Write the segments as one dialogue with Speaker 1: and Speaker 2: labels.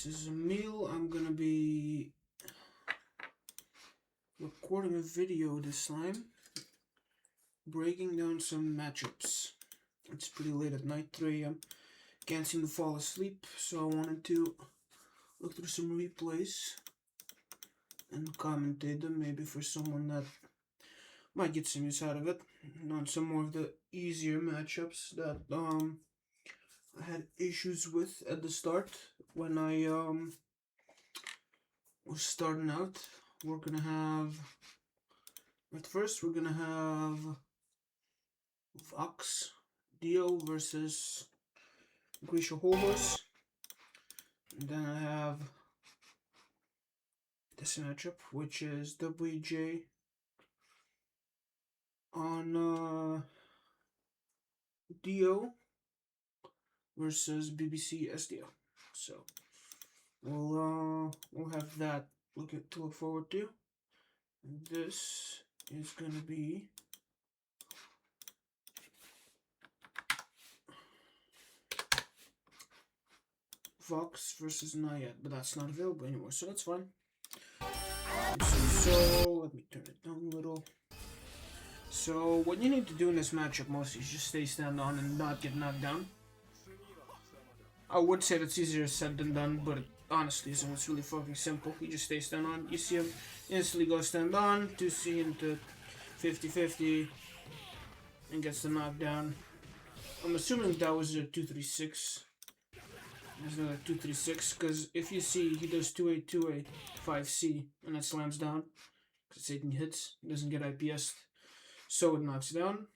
Speaker 1: This is Emil. I'm gonna be recording a video this time, breaking down some matchups. It's pretty late at night, 3 AM. Can't seem to fall asleep, so I wanted to look through some replays and commentate them, maybe for someone that might get some use out of it. And on some more of the easier matchups that I had issues with at the start when I was starting out. We're gonna have, at first we're gonna have Vox DIO versus HOL. And then I have this matchup, which is YJO on DIO versus BBC SDIO. So we'll have that to look forward to. And this is gonna be Vox versus Nayad, but that's not available anymore, so that's fine. So let me turn it down a little. So what you need to do in this matchup mostly is just stay stand on and not get knocked down. I would say that's easier said than done, but honestly, so it's really fucking simple. You just stay stand on. You see him instantly go stand on, 2C into 50-50, and gets the knockdown. I'm assuming that was a 2-3-6. There's another 2-3-6, because if you see, he does 2A, 2A, 5C, and it slams down, because it's taking hits, it doesn't get IPS, so it knocks down,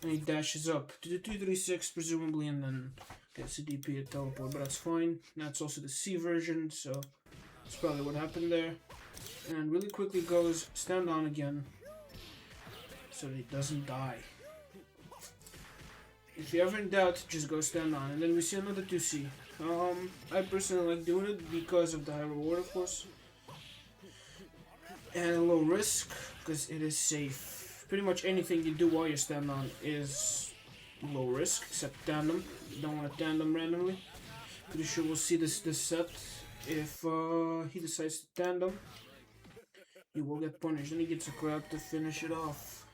Speaker 1: and he dashes up to the 2-3-6, presumably, and then gets a DP at teleport, but that's fine. That's also the C version, so that's probably what happened there. And really quickly goes stand on again, so that he doesn't die. If you're ever in doubt, just go stand on. And then we see another 2C. I personally like doing it because of the high reward, of course. And low risk, because it is safe. Pretty much anything you do while you stand on is low risk, except tandem. You don't want to tandem randomly. Pretty sure we'll see this set. If he decides to tandem, he will get punished. And he gets a grab to finish it off.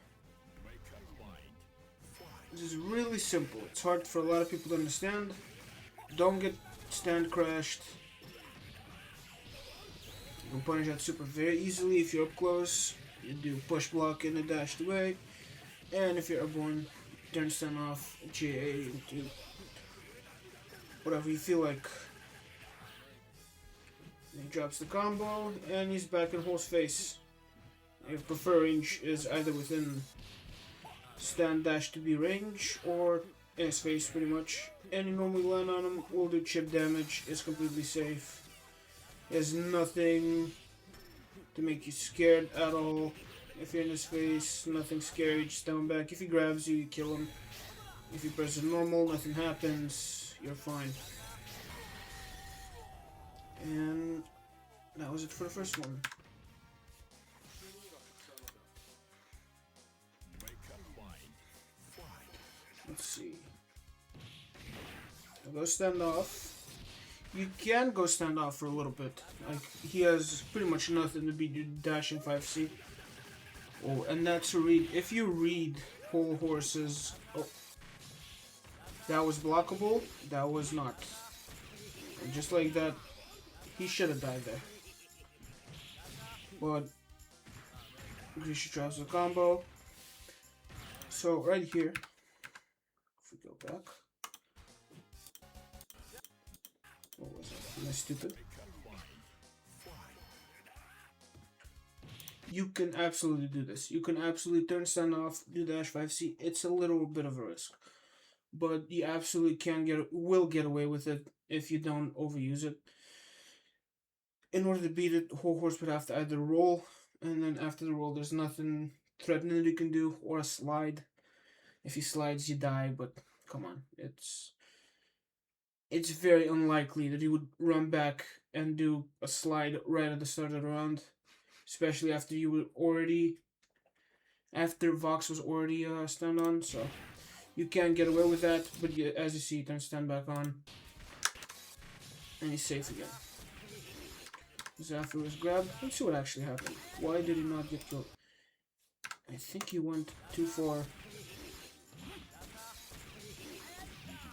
Speaker 1: This is really simple. It's hard for a lot of people to understand. Don't get stand crashed. You can punish that super very easily if you're up close. You do push block in a dashed away. And if you're airborne, turn stand off, JA into whatever you feel like. And he drops the combo, and he's back in HOL's face. If prefer range is either within stand dash to be range or in his face pretty much. And you normally land on him, will do chip damage, is completely safe. He has nothing to make you scared at all. If you're in his face, nothing scary, just stand back. If he grabs you, you kill him. If you press it normal, nothing happens, you're fine. And that was it for the first one. Let's see. I'll go stand off. You can go stand off for a little bit. Like, he has pretty much nothing to be dashing 5C. Oh, and that's a read. If you read HOL horses, oh, that was blockable. That was not. And just like that, he should have died there. But Grisha drops the combo. So right here. If we go back. What was it? Am I stupid? You can absolutely do this. You can absolutely turn stand off, do dash 5C. It's a little bit of a risk. But you absolutely will get away with it if you don't overuse it. In order to beat it, HOL horse would have to either roll, and then after the roll there's nothing threatening that you can do, or a slide. If he slides, you die, but come on, it's very unlikely that he would run back and do a slide right at the start of the round, especially after after Vox was already stand on. So you can get away with that, but as you see, you can stand back on. And he's safe again. Zafir was grabbed. Let's see what actually happened. Why did he not get killed? I think he went too far.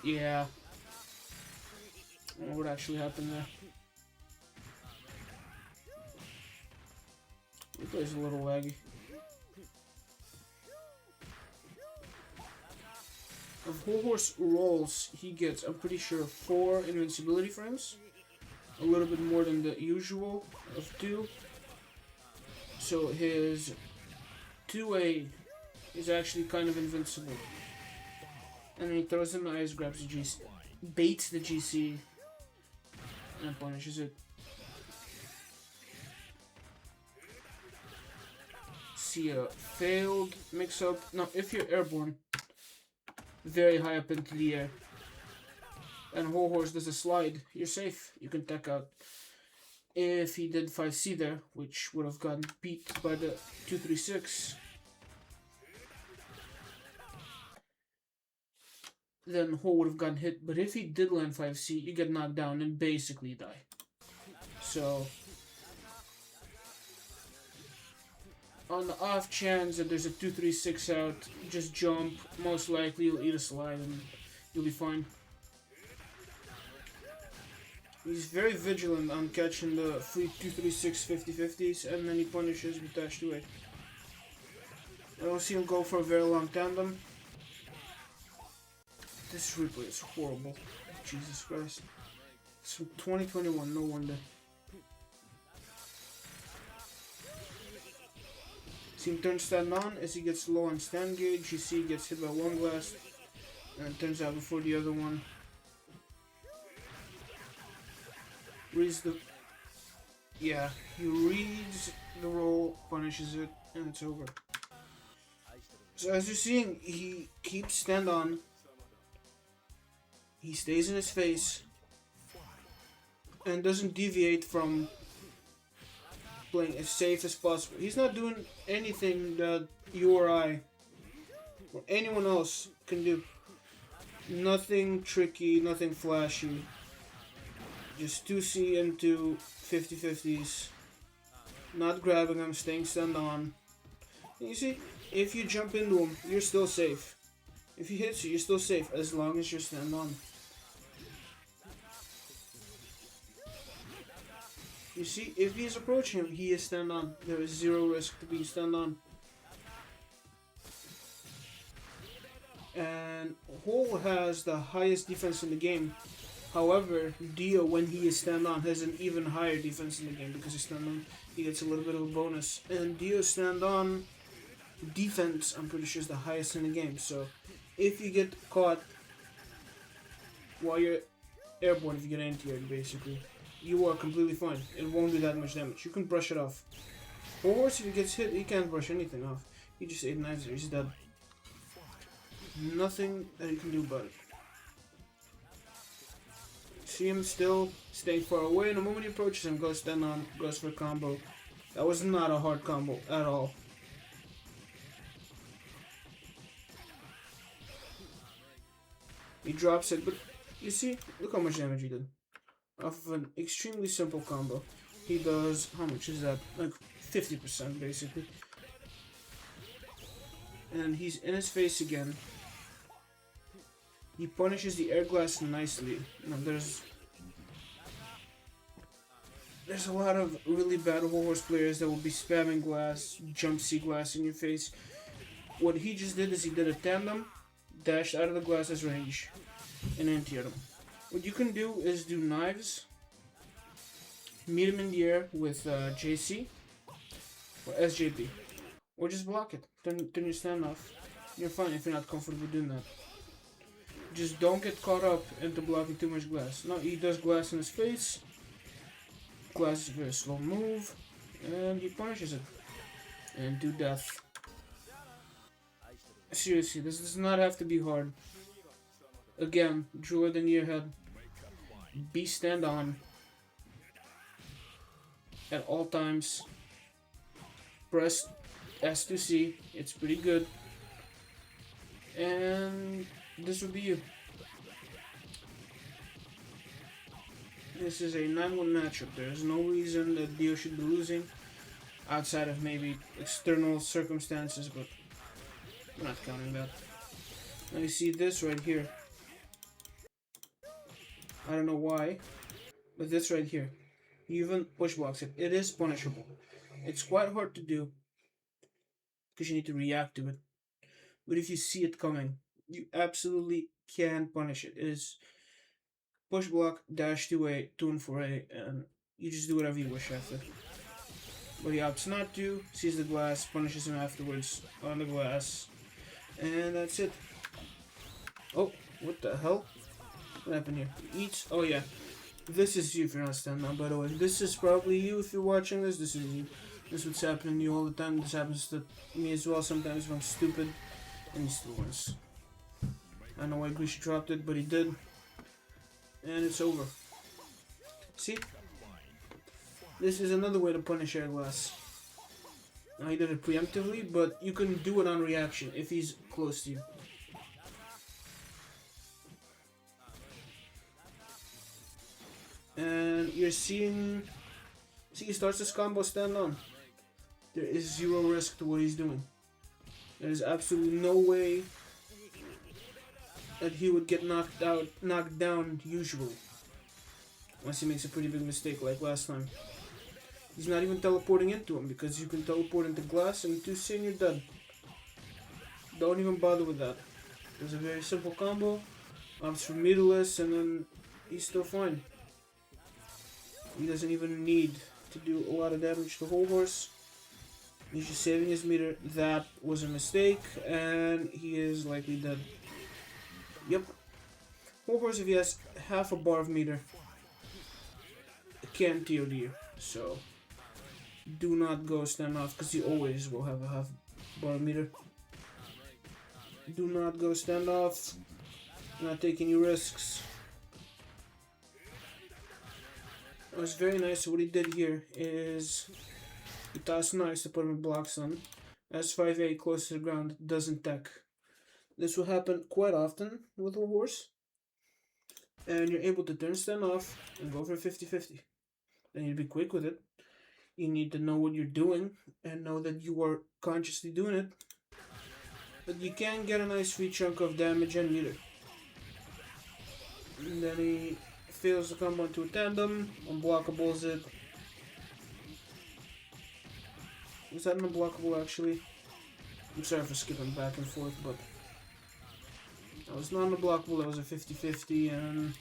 Speaker 1: Yeah. I don't know what actually happened there. Replay is a little laggy. Of Whole Horse rolls, he gets, I'm pretty sure, 4 invincibility frames. A little bit more than the usual of 2. So his 2A is actually kind of invincible. And then he throws in the ice, grabs the GC, baits the GC, and punishes it. See a failed mix-up. Now, if you're airborne, very high up into the air, and Whole Horse does a slide, you're safe. You can tech out. If he did 5C there, which would have gotten beat by the 236, then Hole would have gotten hit. But if he did land 5C, you get knocked down and basically die. So, on the off chance that there's a 236 out, just jump. Most likely you'll eat a slide and you'll be fine. He's very vigilant on catching the free 236 50-50s, and then he punishes with dash 2-8. I don't see him go for a very long tandem. This replay is horrible. Jesus Christ. It's from 2021, no wonder. See him turn stand on as he gets low on stand gauge. You see he gets hit by one blast, and it turns out before the other one. Reads the... Yeah, he reads the roll, punishes it, and it's over. So as you're seeing, he keeps stand on. He stays in his face. And doesn't deviate from playing as safe as possible. He's not doing anything that you or I or anyone else can do. Nothing tricky, nothing flashy. Just 2C into 50-50s. Not grabbing him, staying stand on. And you see, if you jump into him, you're still safe. If he hits you, you're still safe as long as you're stand on. You see, if he's approaching him, he is stand on. There is zero risk to being stand on. And Hole has the highest defense in the game. However, Dio, when he is stand on, has an even higher defense in the game because he's stand on. He gets a little bit of a bonus. And Dio's stand on defense, I'm pretty sure, is the highest in the game. So, if you get caught while you're airborne, if you get anti-air, basically, you are completely fine. It won't do that much damage. You can brush it off. Or worse, if he gets hit, he can't brush anything off. He just ate knives there. He's dead. Nothing that he can do about it. See him still staying far away, and the moment he approaches him, goes stand on, goes for a combo. That was not a hard combo at all. He drops it, but you see, look how much damage he did. Off of an extremely simple combo. He does, how much is that? Like 50% basically. And he's in his face again. He punishes the air glass nicely. Now there's a lot of really bad Whole Horse players that will be spamming glass, jump C glass in your face. What he just did is he did a tandem, dashed out of the glass's range, and anti-air him. What you can do is do knives, meet him in the air with JC or SJP, or just block it. Turn your stand off. You're fine if you're not comfortable doing that. Just don't get caught up into blocking too much glass. No, he does glass in his face. Glass is a very slow move, and he punishes it. And do death. Seriously, this does not have to be hard. Again, draw it in your head. Be stand on at all times. Press S2C, it's pretty good. And this would be you. This is a 9-1 matchup. There's no reason that DIO should be losing outside of maybe external circumstances, but I'm not counting that. Now you see this right here. I don't know why, but this right here. You even push blocks it. It is punishable. It's quite hard to do because you need to react to it. But if you see it coming, you absolutely can punish it. It is push block, dash 2A, tune 4A, and you just do whatever you wish after. But he opts not to, sees the glass, punishes him afterwards on the glass, and that's it. Oh, what the hell? What happened here? He eats. Oh yeah. This is you if you're not standing on, by the way. This is probably you if you're watching this. This is you. This is what's happening to you all the time. This happens to me as well sometimes if I'm stupid. And he still wins. I don't know why Grisha dropped it, but he did. And it's over. See? This is another way to punish air glass. Now he did it preemptively, but you can do it on reaction if he's close to you. And you're seeing... See, he starts this combo stand on. There is zero risk to what he's doing. There is absolutely no way that he would get knocked down usually. Unless he makes a pretty big mistake like last time. He's not even teleporting into him because you can teleport into glass and 2C and you're dead. Don't even bother with that. There's a very simple combo. Opts for meterless and then he's still fine. He doesn't even need to do a lot of damage to Whole Horse. He's just saving his meter. That was a mistake, and he is likely dead. Yep. Whole Horse, if he has half a bar of meter, can TOD you. So, do not go stand off, because he always will have a half bar of meter. Do not go stand off. Not take any risks. It was very nice. What he did here is he tossed nice to put him in blocks on. S5A close to the ground doesn't tech. This will happen quite often with a horse. And you're able to turn stand off and go for 50-50. Then you need to be quick with it. You need to know what you're doing and know that you are consciously doing it. But you can get a nice free chunk of damage and meter. And then he fails to come onto a tandem, unblockables it. Was that an unblockable actually? I'm sorry for skipping back and forth, but that was not unblockable, that was a 50-50 and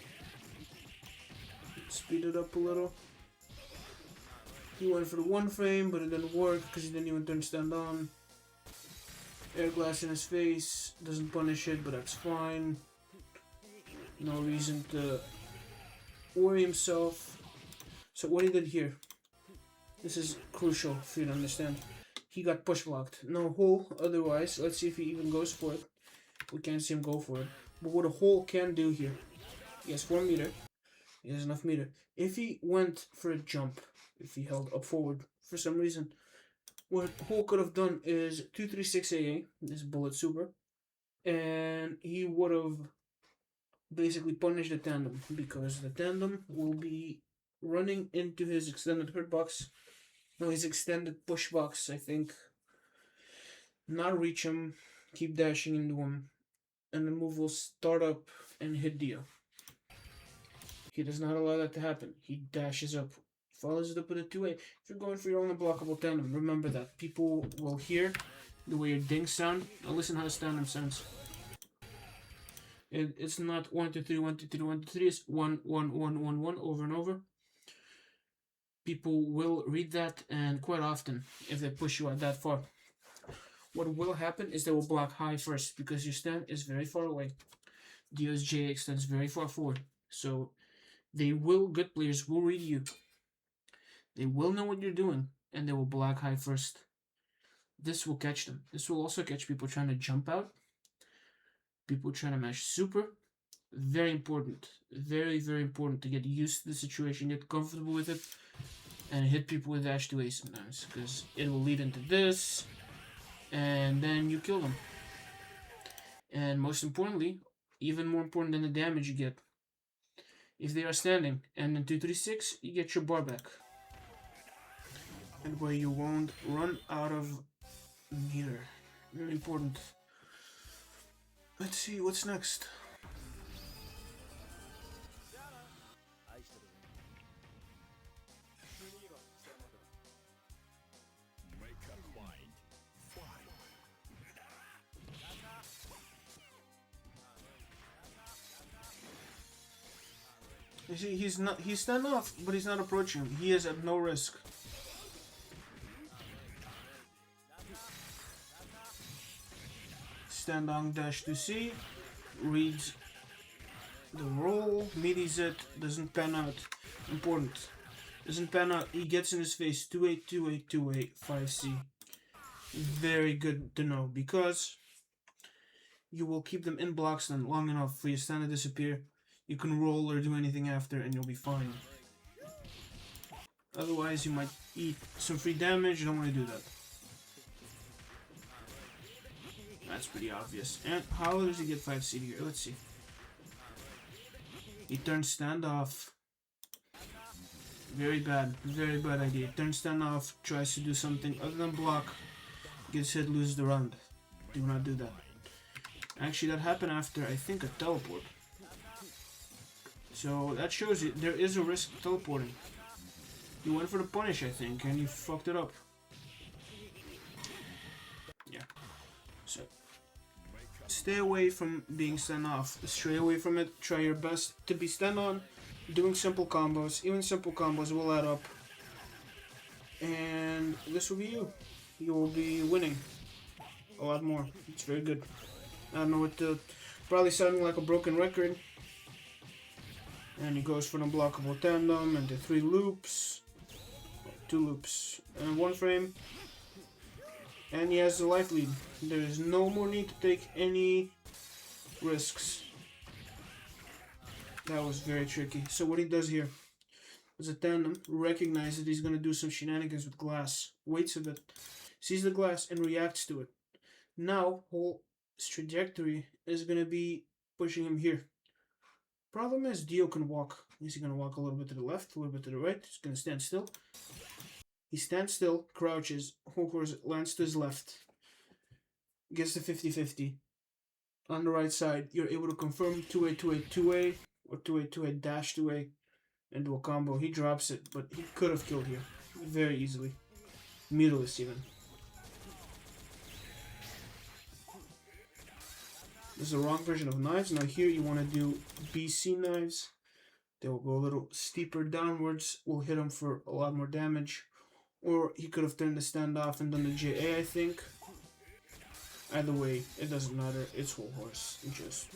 Speaker 1: speed it up a little. He went for the 1 frame, but it didn't work because he didn't even turn stand on. Air glass in his face, doesn't punish it, but that's fine. No reason to worry himself. So what he did here, this is crucial for you to understand. He got push blocked. No hole otherwise. Let's see if he even goes for it. We can't see him go for it. But what a hole can do here, he has 4 meter. He has enough meter. If he went for a jump, if he held up forward for some reason, what hole could have done is 236 AA, this bullet super, and he would have basically punished the tandem because the tandem will be running into his extended hurt box. No, his extended push box, I think. Not reach him, keep dashing into him, and the move will start up and hit DIO. He does not allow that to happen. He dashes up, follows it up with a 2A. If you're going for your own unblockable tandem, remember that. People will hear the way your dings sound. Now listen how the tandem sounds. It's not 1, 2, 3, 1, 2, 3, 1, 2, 3. It's 1, 1, 1, 1, 1 over and over. People will read that, and quite often, if they push you out that far, what will happen is they will block high first because your stand is very far away. DIO's J extends very far forward. So good players will read you. They will know what you're doing, and they will block high first. This will catch them. This will also catch people trying to jump out. People trying to mash super. Very important. Very, very important to get used to the situation, get comfortable with it, and hit people with dash 2A sometimes, because it will lead into this, and then you kill them. And most importantly, even more important than the damage you get, if they are standing. And in 236, you get your bar back. And where you won't run out of meter. Very important. Let's see what's next. You see, he's stand off, but he's not approaching him. He is at no risk. Stand on dash to C, reads the roll, middies it, doesn't pan out. Important. Doesn't pan out, he gets in his face 2-8, 2-8, 2-8, 5C. Very good to know, because you will keep them in blocks then long enough for your stand to disappear. You can roll or do anything after and you'll be fine. Otherwise you might eat some free damage, you don't want to do that. That's pretty obvious. And how does he get 5C here? Let's see. He turns standoff. Very bad idea. Turns standoff, tries to do something other than block, gets hit, loses the round. Do not do that. Actually, that happened after, I think, a teleport. So that shows you there is a risk of teleporting. You went for the punish, I think, and you fucked it up. Yeah. So stay away from being stand off. Stray away from it. Try your best to be stand on. Doing simple combos. Even simple combos will add up. And this will be you. You will be winning a lot more. It's very good. I don't know what to... Probably sounding like a broken record. And he goes for an unblockable tandem and the 3 loops. 2 loops. And 1 frame. And he has the life lead. There is no more need to take any risks. That was very tricky. So what he does here is a tandem. Recognizes that he's going to do some shenanigans with glass. Waits a bit. Sees the glass and reacts to it. Now, HOL's trajectory is going to be pushing him here. Problem is, DIO can walk. Is he going to walk a little bit to the left, a little bit to the right? He's going to stand still. He stands still, crouches, HOL lands to his left. Gets the 50-50. On the right side, you're able to confirm 2A, 2A, 2A, or 2A, 2A, dash 2A, and do a combo. He drops it, but he could have killed here very easily. Meterless even. This is the wrong version of knives. Now here you want to do BC knives. They will go a little steeper downwards. Will hit him for a lot more damage. Or he could have turned the standoff and done the JA, I think. Either way, it doesn't matter. It's whole horse. You just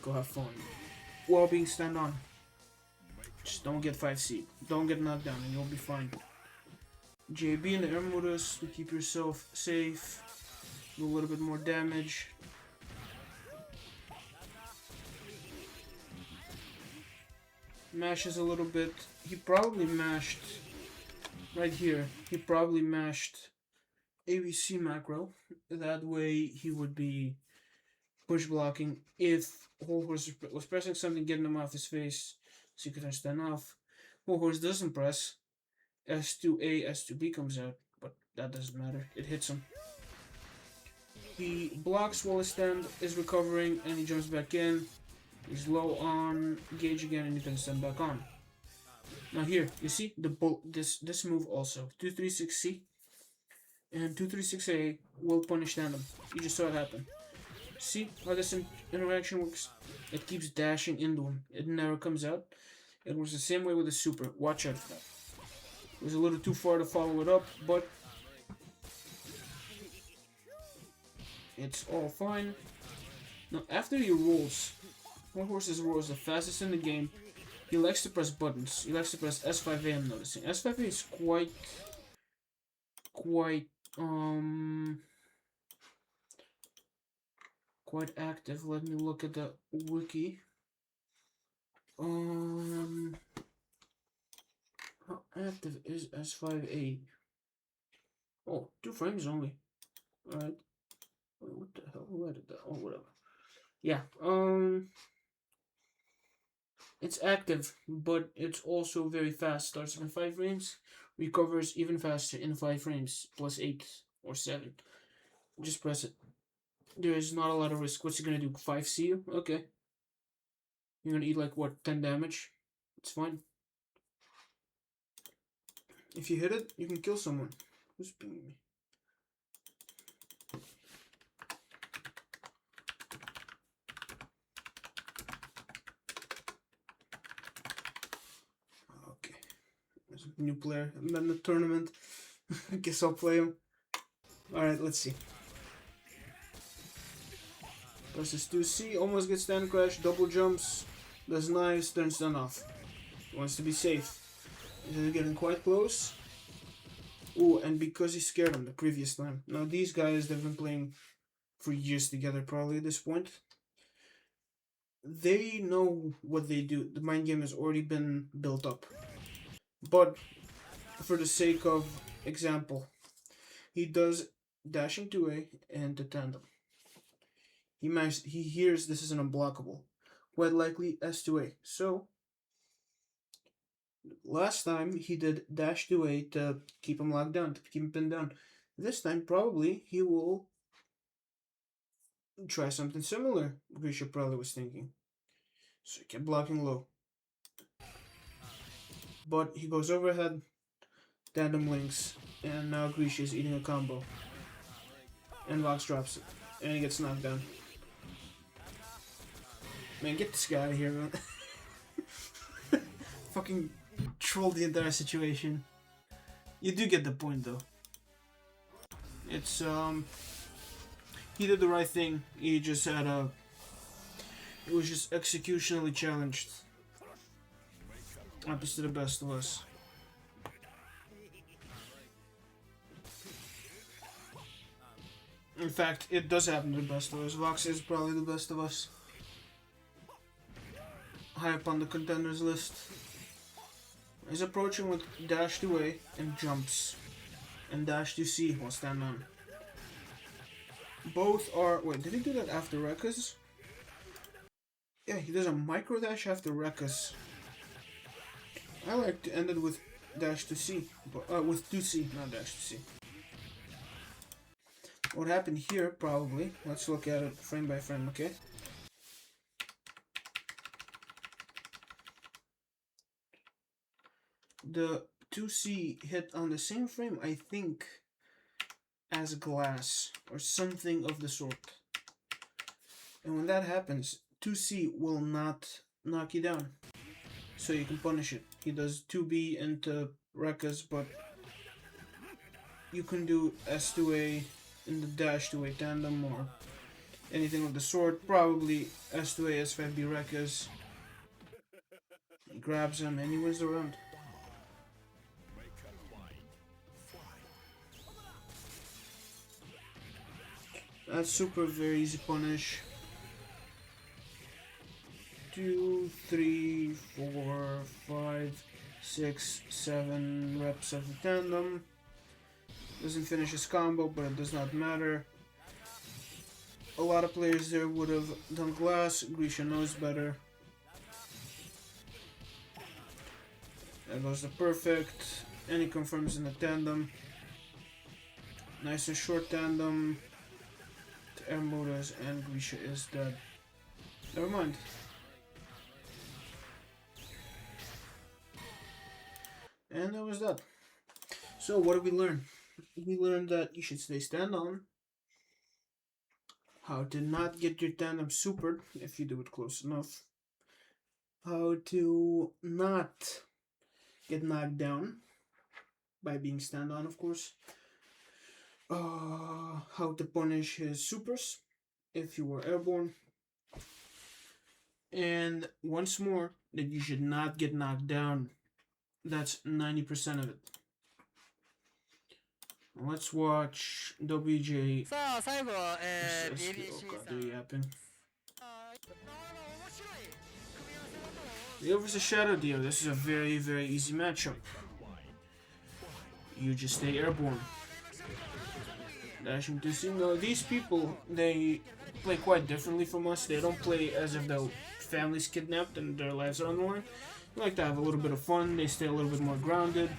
Speaker 1: go have fun. While being stand on. Just don't get 5C. Don't get knocked down and you'll be fine. JB in the air modus to keep yourself safe. Do a little bit more damage. Mashes a little bit. He probably mashed right here. He probably mashed ABC macro. That way he would be push blocking if HOL was pressing something, getting him off his face, so he could stand off. HOL doesn't press. S2A, S2B comes out, but that doesn't matter. It hits him. He blocks while his stand is recovering, and he jumps back in. He's low on gauge again, and he can stand back on. Now here, you see the this move also 236C and 236A will punish tandem. You just saw it happen. See how this interaction works? It keeps dashing into him. It never comes out. It works the same way with the super. Watch out for that. It was a little too far to follow it up, but it's all fine. Now after he rolls, one horse's roll is the fastest in the game. He likes to press buttons. He likes to press S5A, I'm noticing. S5A is quite active. Let me look at the wiki. How active is S5A? Oh, 2 frames only. Alright. Wait, what the hell? Who added that? Oh, whatever. Yeah, It's active, but it's also very fast. Starts in 5 frames, recovers even faster in 5 frames, plus 8 or 7. Just press it. There is not a lot of risk. What's it gonna do? 5C? Okay. You're gonna eat like what, 10 damage? It's fine. If you hit it, you can kill someone. Who's pinging me? Okay. There's a new player. I'm in the tournament. Guess I'll play him. Alright, let's see. Presses 2C, almost gets stand crash, double jumps, does knives, turns stun off. Wants to be safe. He's getting quite close. Ooh, and because he scared him the previous time. Now these guys, they've been playing for years together probably at this point. They know what they do. The mind game has already been built up. But for the sake of example, he does dashing 2A and to tandem. He hears this is an unblockable. Quite likely S2A. So last time he did dash 2A to keep him locked down, to keep him pinned down. This time probably he will try something similar, Grisha probably was thinking. So he kept blocking low. But he goes overhead, tandem links, and now Grisha is eating a combo. And Vox drops it. And he gets knocked down. Man, get this guy out of here, man. Fucking trolled the entire situation. You do get the point, though. It's, he did the right thing. He just had a... It was just executionally challenged. Happens to the best of us. In fact, it does happen to the best of us. Vox is probably the best of us. High up on the contenders list. He's approaching with dash 2A and jumps. And dash 2C while stand on. Both are... Wait, did he do that after Rekkas? Yeah, he does a micro dash after Rekkas. I like to end it with dash 2C. With 2C, not dash 2C. What happened here, probably. Let's look at it frame by frame, okay? The 2C hit on the same frame, I think, as glass, or something of the sort. And when that happens, 2C will not knock you down. So you can punish it. He does 2B into Rekkas, but you can do S2A in the dash 2A tandem or anything of the sort. Probably S2A, S5B Rekkas. He grabs him and he wins the round. That's super, very easy punish. 2, 3, 4, 5, 6, 7 reps of the tandem. Doesn't finish his combo, but it does not matter. A lot of players there would have done glass. Grisha knows better. There goes the perfect. And he confirms in the tandem. Nice and short tandem. To air motors, and Grisha is dead. Never mind. And that was that. So what did we learn? We learned that you should stay stand on. How to not get your tandem supered if you do it close enough. How to not get knocked down by being stand on, of course. How to punish his supers if you were airborne. And once more, that you should not get knocked down. That's 90% of it. Let's watch WJ. DIO versus Shadow DIO. This is a very, very easy matchup. You just stay airborne. Dashing to see. No, these people, they play quite differently from us. They don't play as if they'll families kidnapped and their lives are on the line. You like to have a little bit of fun. They stay a little bit more grounded.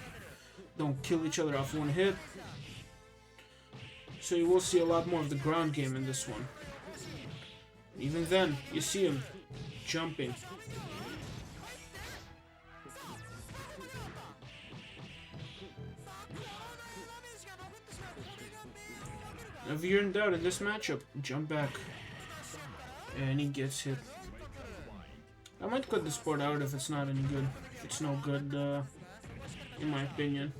Speaker 1: Don't kill each other off one hit. So you will see a lot more of the ground game in this one. Even then, you see him jumping. If you're in doubt in this matchup, jump back. And he gets hit. I might cut this part out if it's not any good. If it's no good, in my opinion.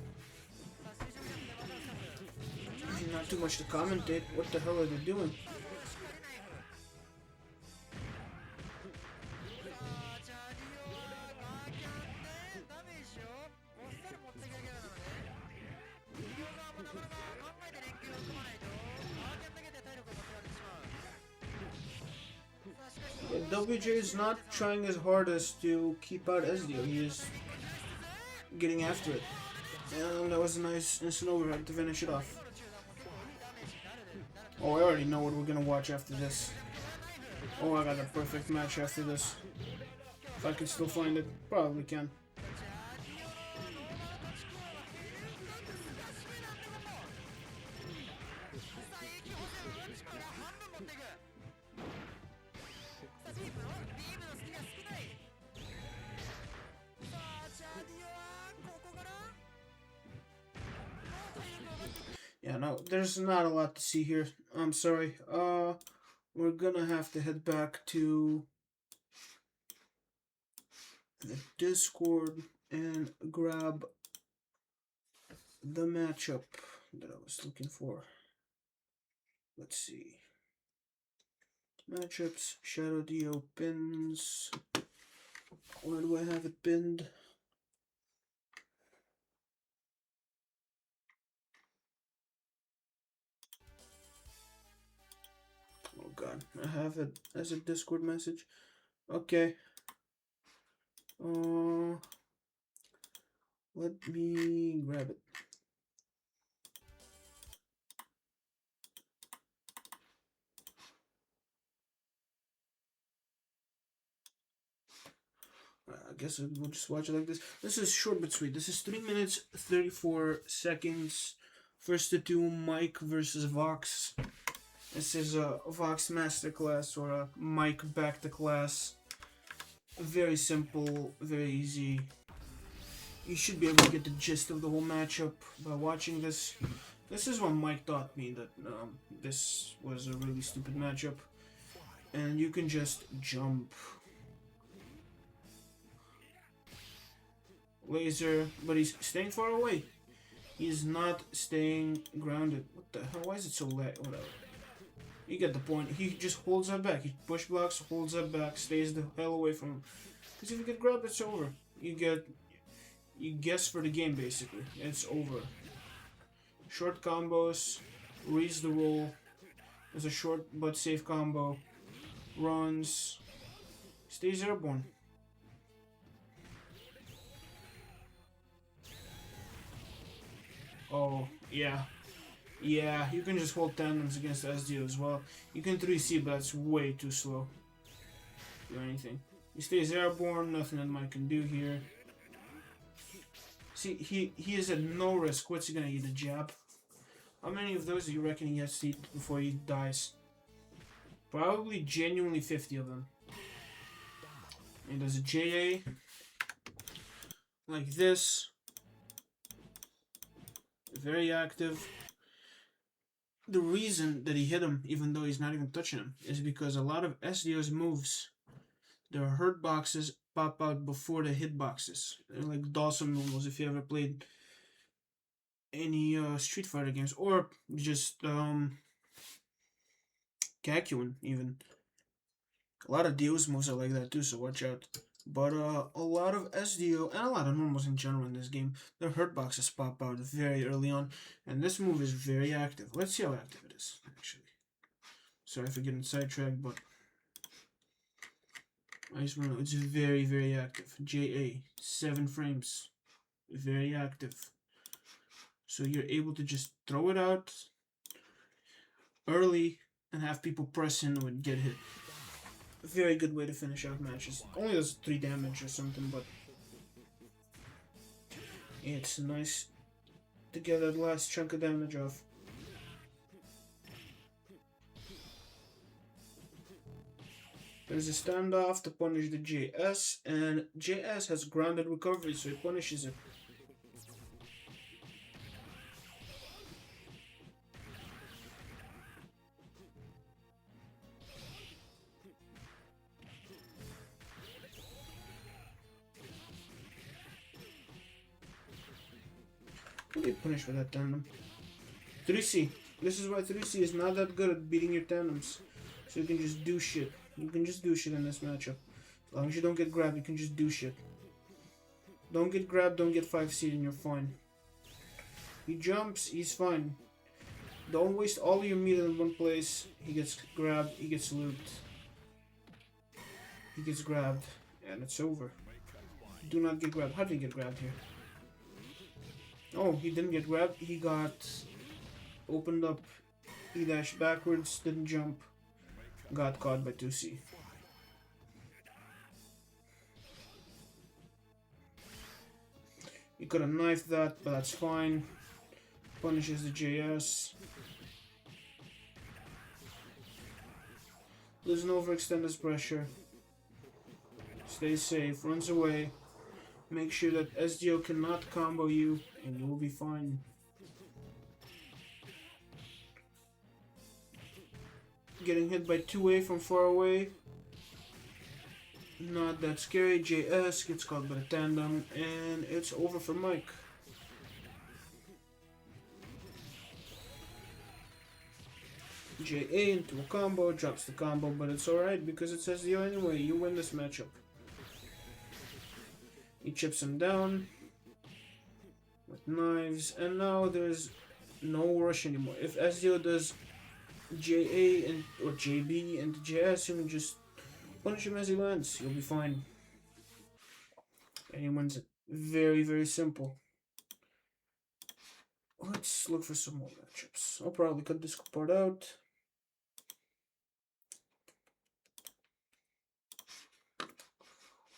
Speaker 1: Not too much to commentate. What the hell are they doing? WJ is not trying as hard as to keep out SDIO. He is getting after it. And that was a nice instant overhead to finish it off. Oh, I already know what we're gonna watch after this. Oh, I got a perfect match after this. If I can still find it, probably can. Yeah, no, there's not a lot to see here. I'm sorry. We're gonna have to head back to the Discord and grab the matchup that I was looking for. Let's see. Matchups, Shadow DIO pins. Where do I have it pinned? Oh god, I have it as a Discord message. Okay. Let me grab it. I guess we'll just watch it like this. This is short but sweet. This is 3 minutes 34 seconds. First to two, Mike versus Vox. This is a Vox Masterclass or a Mike Back to Class. Very simple, very easy. You should be able to get the gist of the whole matchup by watching this. This is when Mike taught me that this was a really stupid matchup. And you can just jump. Laser, but he's staying far away. He's not staying grounded. What the hell? Why is it so late? Whatever. You get the point. He just holds that back. He push blocks, holds that back, stays the hell away from him. Because if you get grabbed, it's over. You guess for the game basically. It's over. Short combos, reads the roll. There's a short but safe combo. Runs. Stays airborne. Oh, yeah. Yeah, you can just hold tandems against SDIO as well. You can 3C, but that's way too slow. Do anything. He stays airborne, nothing that Mike can do here. See, he is at no risk. What's he gonna eat? A jab? How many of those do you reckon he has to eat before he dies? Probably genuinely 50 of them. And there's a JA. Like this. Very active. The reason that he hit him, even though he's not even touching him, is because a lot of SDIO's moves, their hurt boxes pop out before the hit boxes. They're like Dawson normals if you ever played any Street Fighter games, or just Kakuin even. A lot of DIO's moves are like that too, so watch out. But a lot of SDIO and a lot of normals in general in this game, their hurt boxes pop out very early on, and this move is very active. Let's see how active it is, actually. Sorry for getting sidetracked, but I just want to know, it's very, very active. JA, 7 frames. Very active. So you're able to just throw it out early and have people press in and get hit. a very good way to finish out matches. Only does 3 damage or something, but it's nice to get that last chunk of damage off. There's a standoff to punish the JS, and JS has grounded recovery, so it punishes it. What get punished for that tandem? 3C. This is why 3C is not that good at beating your tandems. So you can just do shit. You can just do shit in this matchup. As long as you don't get grabbed, you can just do shit. Don't get grabbed, don't get 5C, and you're fine. He jumps, he's fine. Don't waste all your meat in one place. He gets grabbed, he gets looped. He gets grabbed, and it's over. Do not get grabbed. How did he get grabbed here? Oh, he didn't get grabbed. He got opened up. He dashed backwards, didn't jump. Got caught by 2C. He could have knifed that, but that's fine. Punishes the JS. Doesn't overextend his pressure. Stays safe, runs away. Make sure that SDIO cannot combo you, and you will be fine. Getting hit by 2A from far away. Not that scary. JS gets caught by the tandem, and it's over for Mike. JA into a combo, drops the combo, but it's alright because it says SDIO anyway. You win this matchup. He chips him down with knives, and now there's no rush anymore. If SDIO does JA and or JB into JS, you can just punish him as he lands. You'll be fine. And he wins it. Very, very simple. Let's look for some more matchups. I'll probably cut this part out.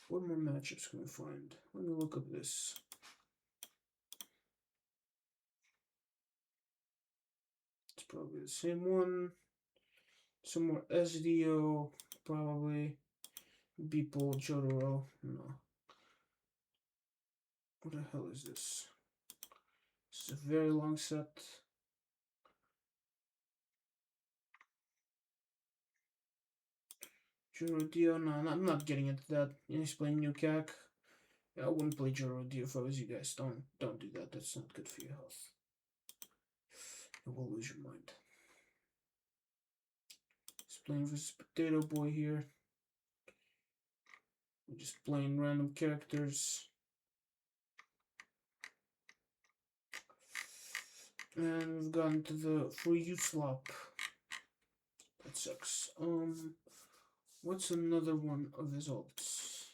Speaker 1: What more matchups can we find? Let me look up this. It's probably the same one. Some more SDIO, probably. Beeple, Jotaro. No. What the hell is this? This is a very long set. Jotaro, no, I'm not getting into that. He's playing new CAC. Yeah, I wouldn't play Jotaro if I was you guys. Don't do that. That's not good for your health. You will lose your mind. He's playing versus Potato Boy here. We're just playing random characters. And we've gotten to the for you swap. That sucks. What's another one of his ults?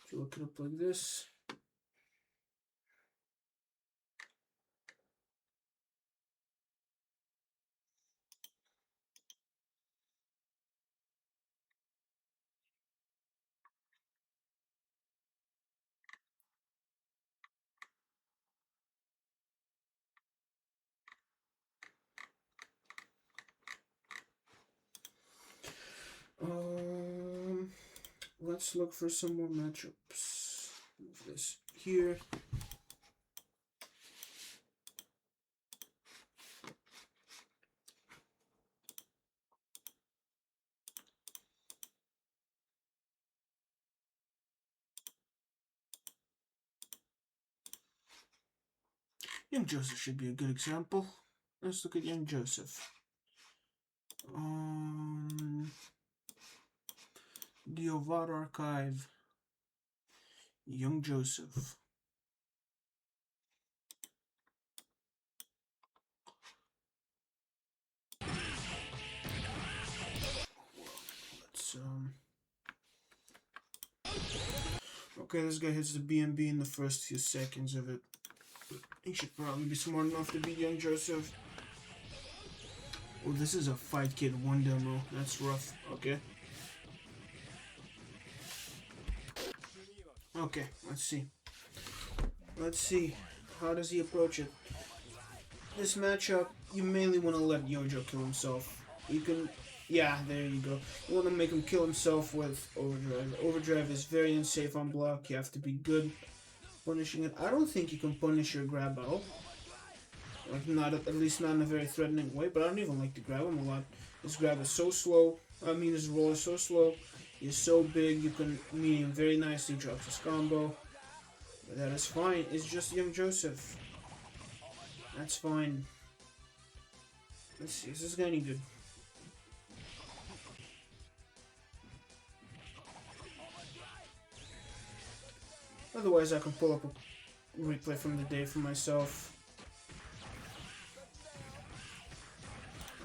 Speaker 1: If you look it up like this. Let's look for some more matchups. Move this here. Young Joseph should be a good example. Let's look at Young Joseph. The Ovad Archive. Young Joseph. Let's okay, this guy hits the BMB in the first few seconds of it. He should probably be smart enough to beat Young Joseph. Oh, this is a Fight Kid 1 demo. That's rough. Okay. Okay, let's see. Let's see. How does he approach it? This matchup, you mainly want to let YJO kill himself. You can... Yeah, there you go. You want to make him kill himself with Overdrive. Overdrive is very unsafe on block. You have to be good punishing it. I don't think you can punish your grab at all. Like, not at least not in a very threatening way, but I don't even like to grab him a lot. His grab is so slow. I mean, his roll is so slow. He's so big, you can meet him very nicely, drops his combo. But that is fine. It's just young Joseph. That's fine. Let's see, is this guy any good? Otherwise, I can pull up a replay from the day for myself.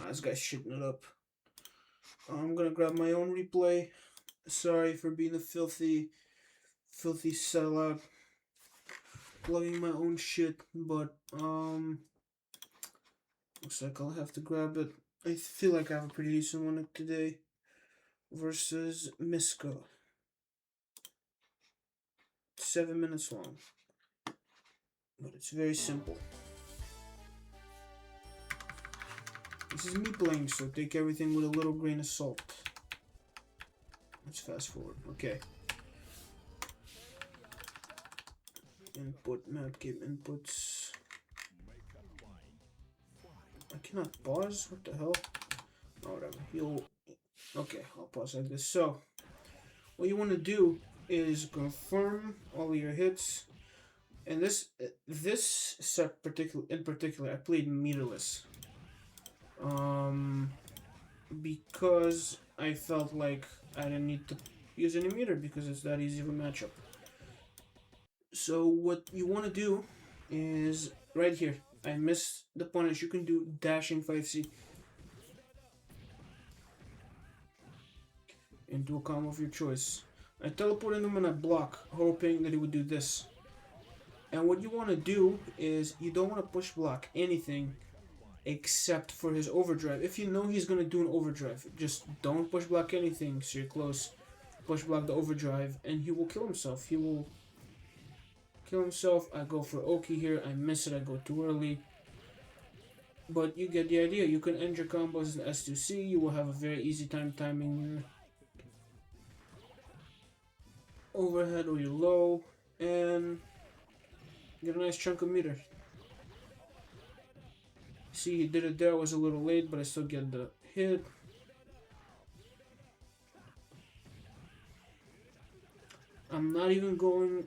Speaker 1: This guy's shitting it up. I'm gonna grab my own replay. Sorry for being a filthy sellout. Plugging my own shit, but looks like I'll have to grab it. I feel like I have a pretty decent one today. Versus Miska. 7 minutes long. But it's very simple. This is me playing, so take everything with a little grain of salt. Let's fast forward. Okay. Input, map game inputs. I cannot pause? What the hell? Oh, whatever. Okay, I'll pause like this. So, what you want to do is confirm all your hits. And this set in particular, I played meterless. Because I felt like I didn't need to use any meter because it's that easy of a matchup. So what you want to do is right here. I missed the punish. You can do dashing 5C into a combo of your choice. I teleported him and I block, hoping that he would do this. And what you want to do is you don't want to push block anything except for his overdrive. If you know he's going to do an overdrive, just don't push block anything so you're close. Push block the overdrive and he will kill himself. He will kill himself. I go for Oki here. I miss it. I go too early. But you get the idea. You can end your combos in S2C. You will have a very easy time timing your overhead or your low. And get a nice chunk of meter. See, he did it there. I was a little late, but I still get the hit. I'm not even going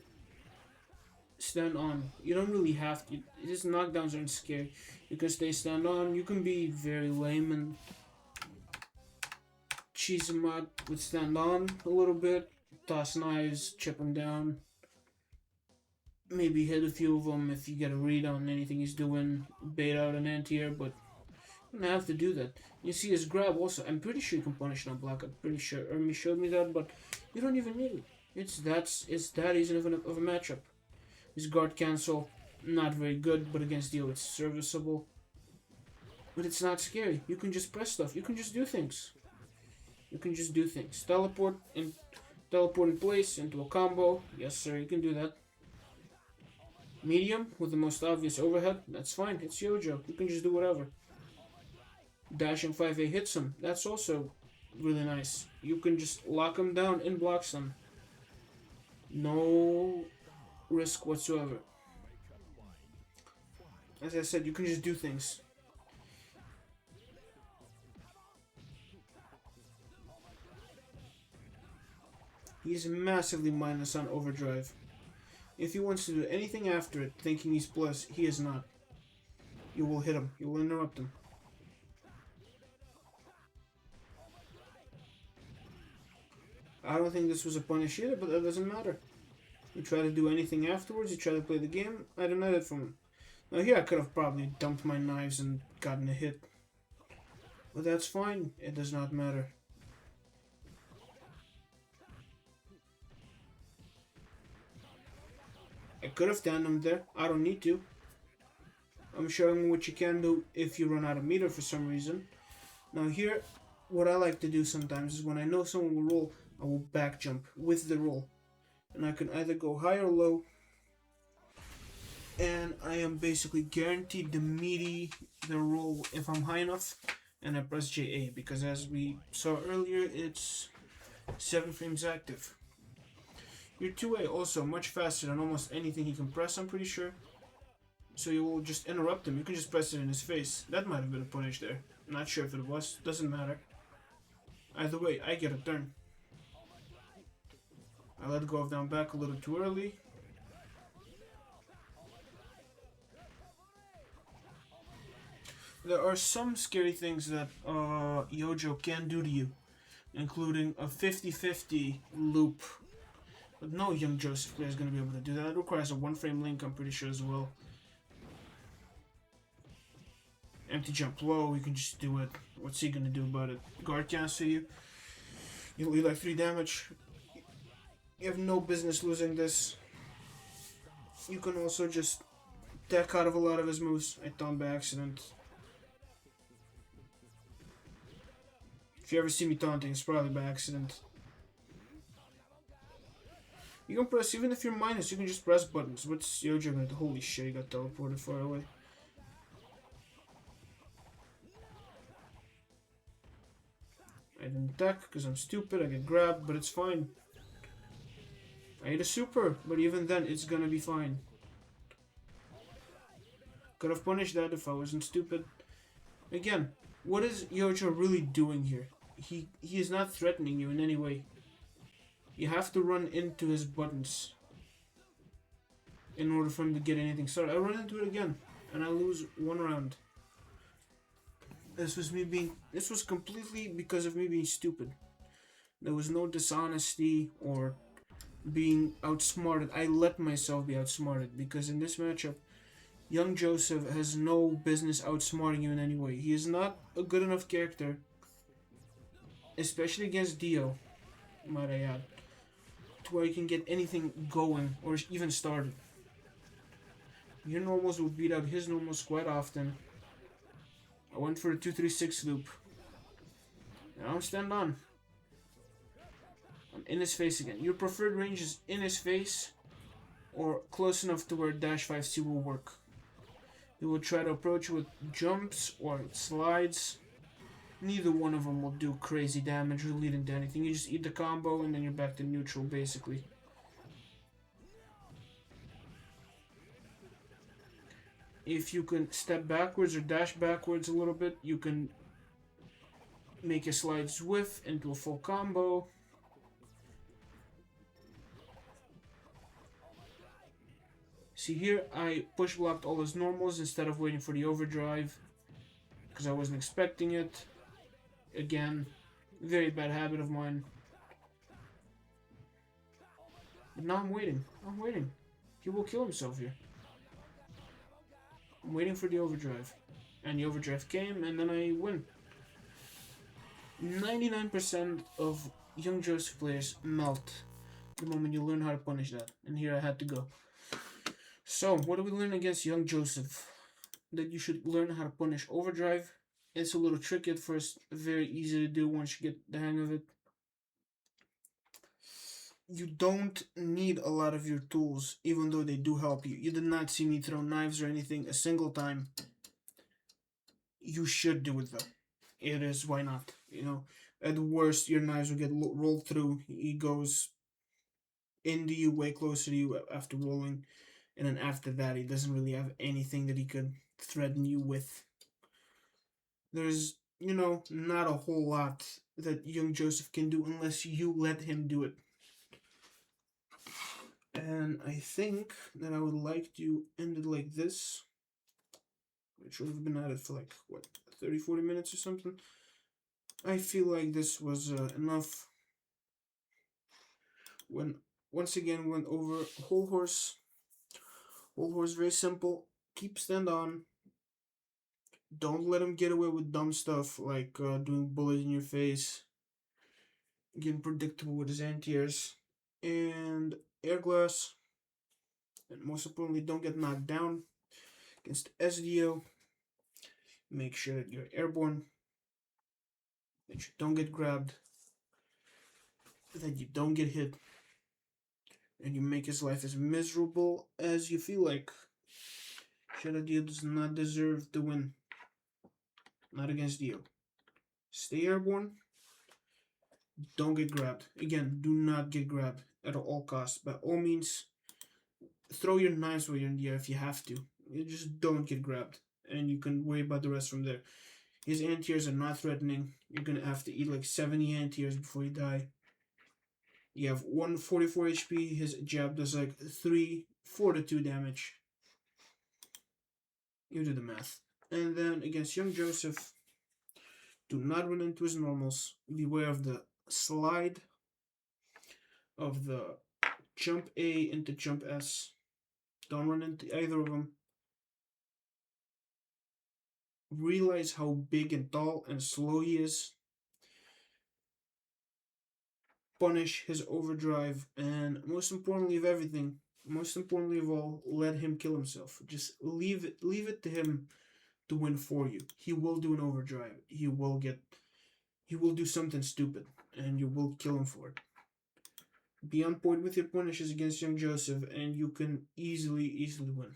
Speaker 1: stand on. You don't really have to. His knockdowns aren't scary. You can stay stand on. You can be very lame and cheese him out with stand on a little bit. Toss knives, chip him down. Maybe hit a few of them if you get a read on anything he's doing. Bait out an anti-air, but you don't have to do that. You see his grab also. I'm pretty sure you can punish on block. I'm pretty sure Ermi showed me that, but you don't even need it. It's that easy of a matchup. His guard cancel, not very good, but against DIO it's serviceable. But it's not scary. You can just press stuff. You can just do things. You can just do things. Teleport in place into a combo. Yes, sir. You can do that. Medium with the most obvious overhead. That's fine. It's YJO. You can just do whatever. Dashing 5A hits him. That's also really nice. You can just lock him down and blocks them. No risk whatsoever. As I said, you can just do things. He's massively minus on overdrive. If he wants to do anything after it, thinking he's plus, he is not. You will hit him. You will interrupt him. I don't think this was a punish either, but that doesn't matter. You try to do anything afterwards, you try to play the game, I denied it from him. Now here I could have probably dumped my knives and gotten a hit. But that's fine, it does not matter. I could have tandemed there, I don't need to. I'm showing what you can do if you run out of meter for some reason. Now here, what I like to do sometimes is when I know someone will roll, I will back jump with the roll. And I can either go high or low, and I am basically guaranteed the meaty the roll if I'm high enough, and I press JA, because as we saw earlier, it's 7 frames active. Your 2A also much faster than almost anything he can press, I'm pretty sure. So you will just interrupt him, you can just press it in his face. That might have been a punish there. Not sure if it was, doesn't matter. Either way, I get a turn. I let go of down back a little too early. There are some scary things that YJO can do to you, including a 50-50 loop. But no young Joseph player is going to be able to do that. It requires a 1-frame link, I'm pretty sure, as well. Empty jump low, you can just do it. What's he going to do about it? Guard cancel you. You'll leave like 3 damage. You have no business losing this. You can also just deck out of a lot of his moves. I taunt by accident. If you ever see me taunting, it's probably by accident. You can press, even if you're minus, you can just press buttons. What's YJO gonna do? Holy shit, he got teleported far away. I didn't attack because I'm stupid, I get grabbed, but it's fine. I hit a super, but even then, it's gonna be fine. Could have punished that if I wasn't stupid. Again, what is YJO really doing here? He is not threatening you in any way. You have to run into his buttons in order for him to get anything started. I run into it again, and I lose 1 round. This was completely because of me being stupid. There was no dishonesty or being outsmarted. I let myself be outsmarted because in this matchup, young Joseph has no business outsmarting you in any way. He is not a good enough character, especially against DIO, might I add, to where you can get anything going or even started. Your normals would beat out his normals quite often. I went for a 2-3-6 loop. Now I'm stand on. I'm in his face again. Your preferred range is in his face or close enough to where dash 5C will work. He will try to approach with jumps or slides. Neither one of them will do crazy damage or lead into anything. You just eat the combo and then you're back to neutral basically. If you can step backwards or dash backwards a little bit, you can make a slide whiff into a full combo. See here, I push blocked all his normals instead of waiting for the overdrive because I wasn't expecting it. Again, very bad habit of mine. But now I'm waiting. I'm waiting. He will kill himself here. I'm waiting for the overdrive. And the overdrive came, and then I win. 99% of young Joseph players melt the moment you learn how to punish that. And here I had to go. So, what do we learn against young Joseph? That you should learn how to punish overdrive. It's a little tricky at first, very easy to do once you get the hang of it. You don't need a lot of your tools, even though they do help you. You did not see me throw knives or anything a single time. You should do it though. It is, why not? You know, at worst, your knives will get rolled through. He goes into you, way closer to you after rolling. And then after that, he doesn't really have anything that he could threaten you with. There's, you know, not a whole lot that young Joseph can do unless you let him do it. And I think that I would like to end it like this. Which we've been at it for like, what, 30-40 minutes or something? I feel like this was enough. Once again went over whole horse. Whole horse, very simple. Keep stand on. Don't let him get away with dumb stuff like doing bullets in your face. Getting predictable with his anti-airs. And air glass. And most importantly, don't get knocked down against SDIO. Make sure that you're airborne. that you don't get grabbed, that you don't get hit, and you make his life as miserable as you feel like. SDIO does not deserve the win. Not against DIO. Stay airborne. Don't get grabbed. Again, do not get grabbed at all costs. By all means, throw your knives while you're in the air if you have to. You just don't get grabbed. And you can worry about the rest from there. His anti-airs are not threatening. You're going to have to eat like 70 anti-airs before you die. You have 144 HP. His jab does like 4 to 2 damage. You do the math. And then against young Joseph, do not run into his normals. Beware of the slide of the jump A into jump S. Don't run into either of them. Realize how big and tall and slow he is. Punish his overdrive, and most importantly of everything, most importantly of all, let him kill himself. Just leave it to him to win for you. He will do an overdrive. He will do something stupid, and you will kill him for it. Be on point with your punishes against young Joseph, and you can easily win.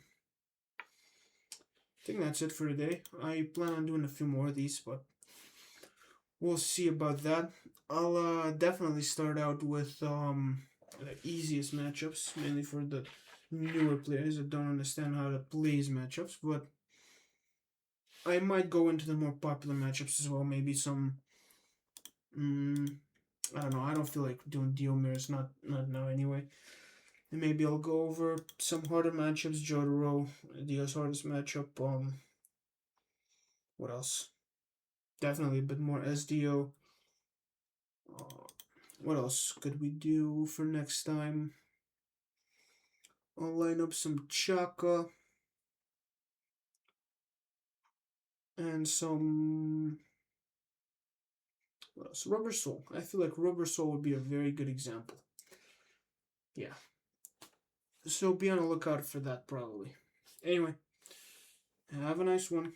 Speaker 1: I think that's it for today. I plan on doing a few more of these, but we'll see about that. I'll definitely start out with the easiest matchups, mainly for the newer players that don't understand how to play these matchups, but I might go into the more popular matchups as well. Maybe some I don't know, I don't feel like doing DIO mirrors, not now anyway. And maybe I'll go over some harder matchups, Jotaro, DIO's hardest matchup, what else? Definitely a bit more SDIO. What else could we do for next time? I'll line up some Chaka and some what else? Rubber Soul. I feel like Rubber Soul would be a very good example. Yeah. So be on the lookout for that probably. Anyway, have a nice one.